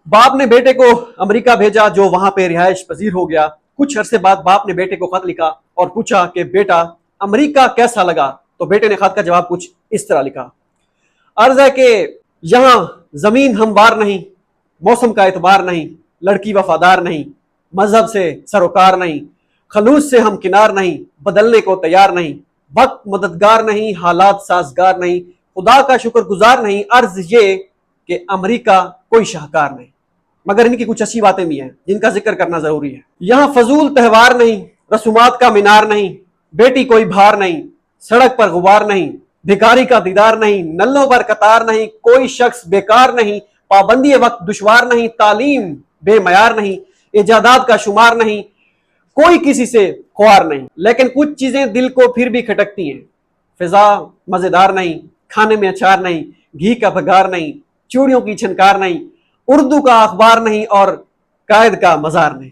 باپ نے بیٹے کو امریکہ بھیجا جو وہاں پہ رہائش پذیر ہو گیا۔ کچھ عرصے بعد باپ نے بیٹے کو خط لکھا اور پوچھا کہ بیٹا امریکہ کیسا لگا؟ تو بیٹے نے خط کا جواب کچھ اس طرح لکھا: عرض ہے کہ یہاں زمین ہموار نہیں، موسم کا اعتبار نہیں، لڑکی وفادار نہیں، مذہب سے سروکار نہیں، خلوص سے ہم کنار نہیں، بدلنے کو تیار نہیں، وقت مددگار نہیں، حالات سازگار نہیں، خدا کا شکر گزار نہیں، عرض یہ کہ امریکہ کوئی شاہکار نہیں۔ مگر ان کی کچھ اچھی باتیں بھی ہیں جن کا ذکر کرنا ضروری ہے۔ یہاں فضول تہوار نہیں، رسومات کا مینار نہیں، بیٹی کوئی بھار نہیں، سڑک پر غبار نہیں، بھکاری کا دیدار نہیں، نلوں پر قطار نہیں، کوئی شخص بیکار نہیں، پابندی وقت دشوار نہیں، تعلیم بے معیار نہیں، ایجادات کا شمار نہیں، کوئی کسی سے خوار نہیں۔ لیکن کچھ چیزیں دل کو پھر بھی کھٹکتی ہیں۔ فضا مزیدار نہیں، کھانے میں اچار نہیں، گھی کا بگار نہیں، چوڑیوں کی چھنکار نہیں، اردو کا اخبار نہیں اور قائد کا مزار نہیں۔